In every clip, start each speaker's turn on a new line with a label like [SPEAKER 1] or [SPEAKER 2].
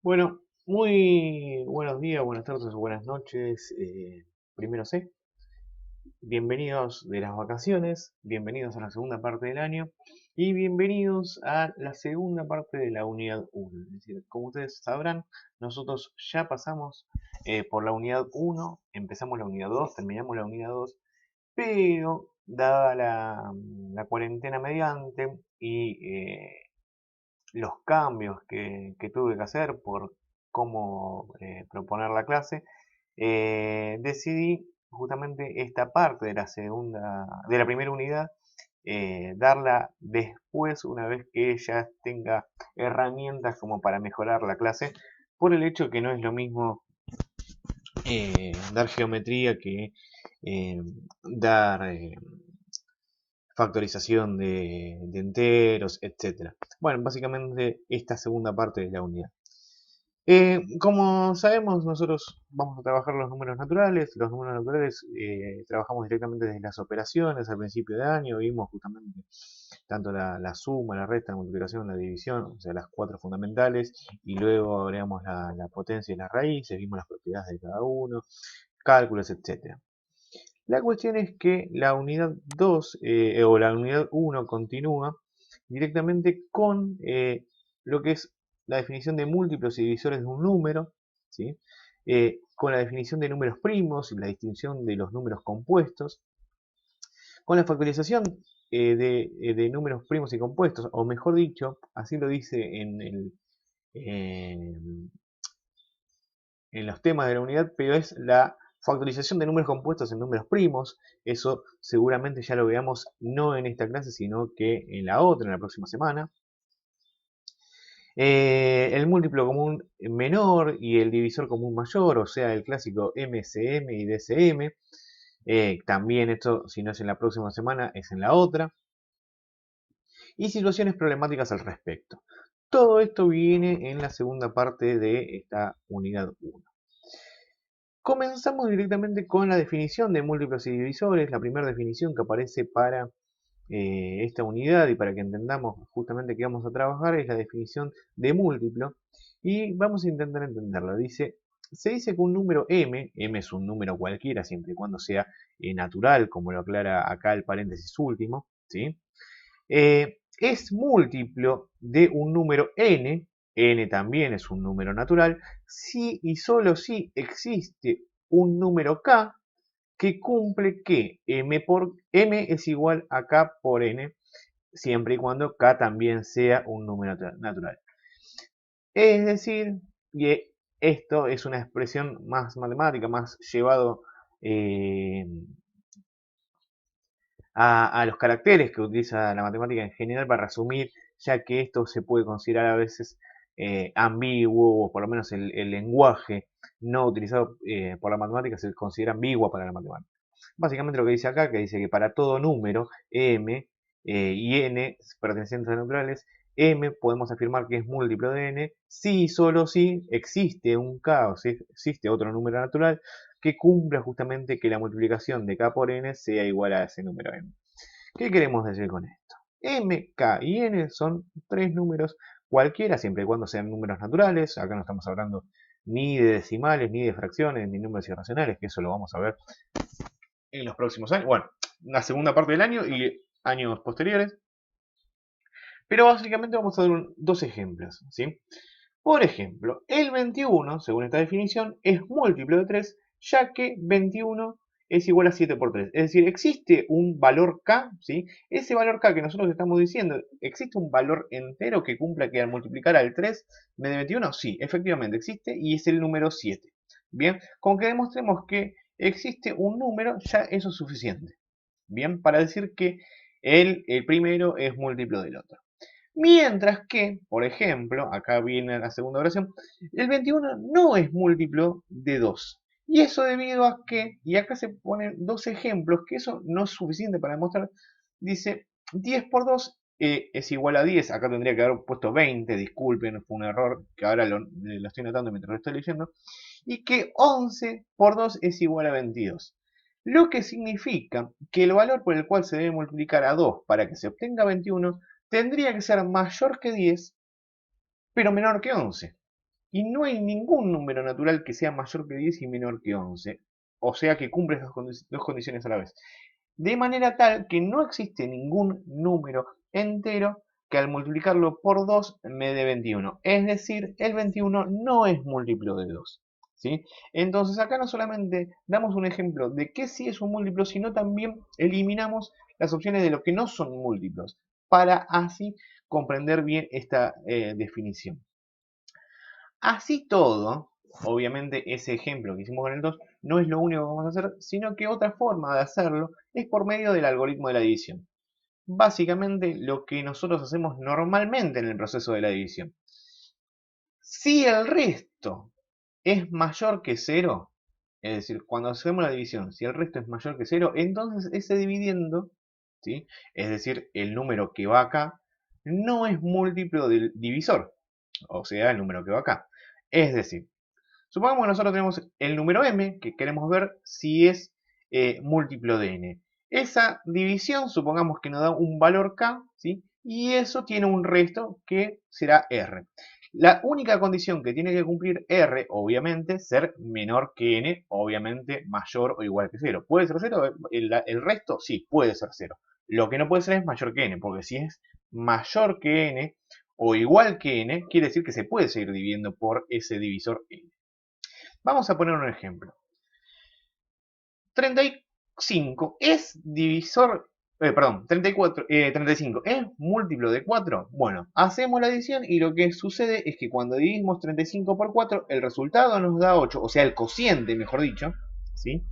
[SPEAKER 1] Bueno, muy buenos días, buenas tardes o buenas noches. Primero C, bienvenidos de las vacaciones, bienvenidos a la segunda parte del año y bienvenidos a la segunda parte de la unidad 1. Es decir, como ustedes sabrán, nosotros ya pasamos por la unidad 1, empezamos la unidad 2, terminamos la unidad 2, pero dada la cuarentena mediante y los cambios que tuve que hacer por cómo proponer la clase, decidí justamente esta parte de de la primera unidad, darla después, una vez que ya tenga herramientas como para mejorar la clase, por el hecho que no es lo mismo dar geometría que dar factorización de enteros, etcétera. Bueno, básicamente esta segunda parte de la unidad. Como sabemos, nosotros vamos a trabajar los números naturales. Los números naturales trabajamos directamente desde las operaciones al principio de año. Vimos justamente tanto la suma, la resta, la multiplicación, la división, o sea, las cuatro fundamentales. Y luego agregamos la potencia y las raíces. Vimos las propiedades de cada uno, cálculos, etcétera. La cuestión es que la unidad 2 o la unidad 1 continúa directamente con lo que es la definición de múltiplos y divisores de un número, ¿sí? Con la definición de números primos y la distinción de los números compuestos, con la factorización de números primos y compuestos, o mejor dicho, así lo dice en en los temas de la unidad, pero es la factorización de números compuestos en números primos. Eso seguramente ya lo veamos no en esta clase, sino que en la otra, en la próxima semana. El múltiplo común menor y el divisor común mayor, o sea, el clásico MCM y DCM. También esto, si no es en la próxima semana, es en la otra. Y situaciones problemáticas al respecto. Todo esto viene en la segunda parte de esta unidad 1. Comenzamos directamente con la definición de múltiplos y divisores, la primera definición que aparece para esta unidad y para que entendamos justamente qué vamos a trabajar es la definición de múltiplo y vamos a intentar entenderla. Se dice que un número m es un número cualquiera siempre y cuando sea natural, como lo aclara acá el paréntesis último, ¿sí? Es múltiplo de un número n también es un número natural, si y solo si existe un número k que cumple que m es igual a k por n, siempre y cuando k también sea un número natural. Es decir, y esto es una expresión más matemática, más llevado eh, a los caracteres que utiliza la matemática en general para resumir, ya que esto se puede considerar a veces ambiguo, o por lo menos el lenguaje no utilizado por la matemática se considera ambiguo para la matemática. Básicamente lo que dice acá, que dice que para todo número m y n pertenecientes a naturales, m podemos afirmar que es múltiplo de n si y solo si existe un k o si existe otro número natural que cumpla justamente que la multiplicación de k por n sea igual a ese número n. ¿Qué queremos decir con esto? M, K y N son tres números cualquiera, siempre y cuando sean números naturales. Acá no estamos hablando ni de decimales, ni de fracciones, ni números irracionales, que eso lo vamos a ver en los próximos años. Bueno, la segunda parte del año y años posteriores. Pero básicamente vamos a dar dos ejemplos, ¿sí? Por ejemplo, el 21, según esta definición, es múltiplo de 3, ya que 21 es igual a 7 por 3. Es decir, existe un valor k, ¿sí? Ese valor k que nosotros estamos diciendo, ¿existe un valor entero que cumpla que al multiplicar al 3 de 21? Sí, efectivamente existe y es el número 7. Bien, con que demostremos que existe un número, ya eso es suficiente. Bien, para decir que el primero es múltiplo del otro. Mientras que, por ejemplo, acá viene la segunda oración, el 21 no es múltiplo de 2. Y eso debido a que, y acá se ponen dos ejemplos, que eso no es suficiente para demostrar, dice 10 por 2 es igual a 10, acá tendría que haber puesto 20, disculpen, fue un error que ahora lo estoy notando mientras lo estoy leyendo, y que 11 por 2 es igual a 22. Lo que significa que el valor por el cual se debe multiplicar a 2 para que se obtenga 21 tendría que ser mayor que 10, pero menor que 11. Y no hay ningún número natural que sea mayor que 10 y menor que 11. O sea que cumple esas dos condiciones a la vez. De manera tal que no existe ningún número entero que al multiplicarlo por 2 me dé 21. Es decir, el 21 no es múltiplo de 2. ¿Sí? Entonces acá no solamente damos un ejemplo de que sí es un múltiplo, sino también eliminamos las opciones de lo que no son múltiplos, para así comprender bien esta definición. Así todo, obviamente ese ejemplo que hicimos con el 2 no es lo único que vamos a hacer, sino que otra forma de hacerlo es por medio del algoritmo de la división. Básicamente lo que nosotros hacemos normalmente en el proceso de la división. Si el resto es mayor que 0, es decir, cuando hacemos la división, si el resto es mayor que 0, entonces ese dividiendo, ¿sí? Es decir, el número que va acá, no es múltiplo del divisor, o sea, el número que va acá. Es decir, supongamos que nosotros tenemos el número m, que queremos ver si es múltiplo de n. Esa división, supongamos que nos da un valor k, ¿sí? Y eso tiene un resto que será r. La única condición que tiene que cumplir r, obviamente, ser menor que n, obviamente mayor o igual que 0. ¿Puede ser 0? ¿El resto? Sí, puede ser 0. Lo que no puede ser es mayor que n, porque si es mayor que n o igual que n, quiere decir que se puede seguir dividiendo por ese divisor n. Vamos a poner un ejemplo. 35 es divisor, perdón, 35 es múltiplo de 4. Bueno, hacemos la división y lo que sucede es que cuando dividimos 35 por 4, el resultado nos da 8, o sea, el cociente, mejor dicho, ¿sí?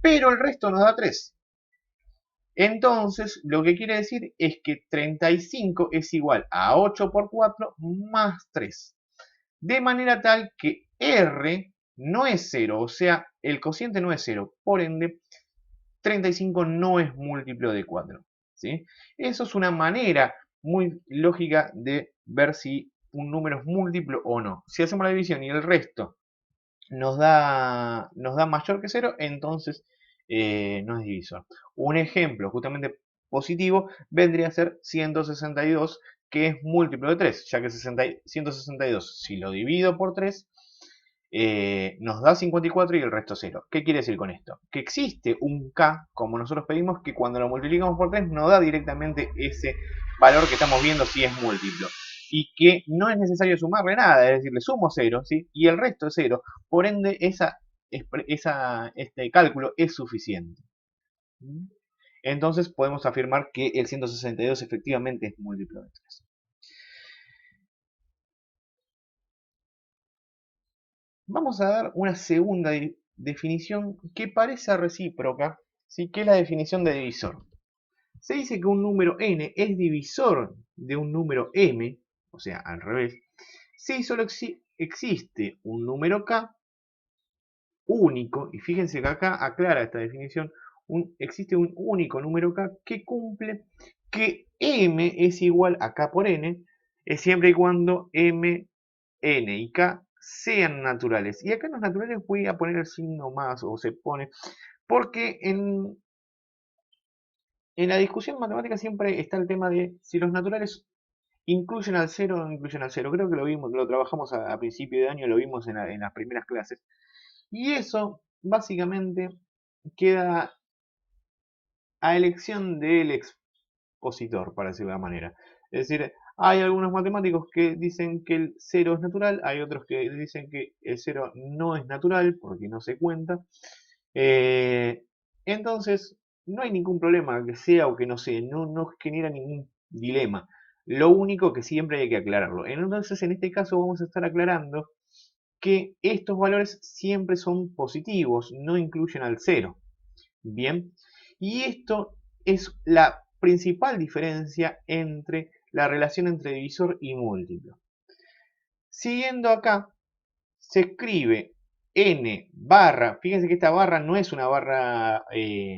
[SPEAKER 1] Pero el resto nos da 3. Entonces, lo que quiere decir es que 35 es igual a 8 por 4 más 3. De manera tal que R no es 0, o sea, el cociente no es 0. Por ende, 35 no es múltiplo de 4. ¿Sí? Eso es una manera muy lógica de ver si un número es múltiplo o no. Si hacemos la división y el resto nos da mayor que 0, entonces no es divisor. Un ejemplo justamente positivo vendría a ser 162, que es múltiplo de 3, ya que 162, si lo divido por 3, nos da 54 y el resto 0. ¿Qué quiere decir con esto? Que existe un k, como nosotros pedimos, que cuando lo multiplicamos por 3 nos da directamente ese valor que estamos viendo si es múltiplo. Y que no es necesario sumarle nada, es decir, le sumo 0, ¿sí? Y el resto es 0. Por ende, este cálculo es suficiente. Entonces podemos afirmar que el 162 efectivamente es múltiplo de 3. Vamos a dar una segunda definición que parece recíproca, ¿sí? Que es la definición de divisor. Se dice que un número n es divisor de un número m, o sea, al revés, si solo existe un número k único, y fíjense que acá aclara esta definición, existe un único número k que cumple que m es igual a k por n, siempre y cuando m, n y k sean naturales. Y acá en los naturales voy a poner el signo más, o se pone, porque en la discusión matemática siempre está el tema de si los naturales incluyen al cero o no incluyen al cero. Creo que lo vimos, lo trabajamos a principio de año, lo vimos en las primeras clases. Y eso básicamente queda a elección del expositor, para decirlo de alguna manera. Es decir, hay algunos matemáticos que dicen que el cero es natural, hay otros que dicen que el cero no es natural porque no se cuenta. Eh, entonces, no hay ningún problema que sea o que no sea, no genera ningún dilema. Lo único que siempre hay que aclararlo. Entonces, en este caso vamos a estar aclarando que estos valores siempre son positivos, no incluyen al cero. Bien, y esto es la principal diferencia entre la relación entre divisor y múltiplo. Siguiendo acá, se escribe n barra, fíjense que esta barra no es una barra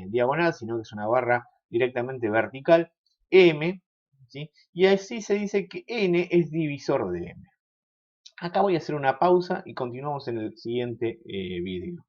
[SPEAKER 1] diagonal, sino que es una barra directamente vertical, m, ¿sí? Y así se dice que n es divisor de m. Acá voy a hacer una pausa y continuamos en el siguiente vídeo.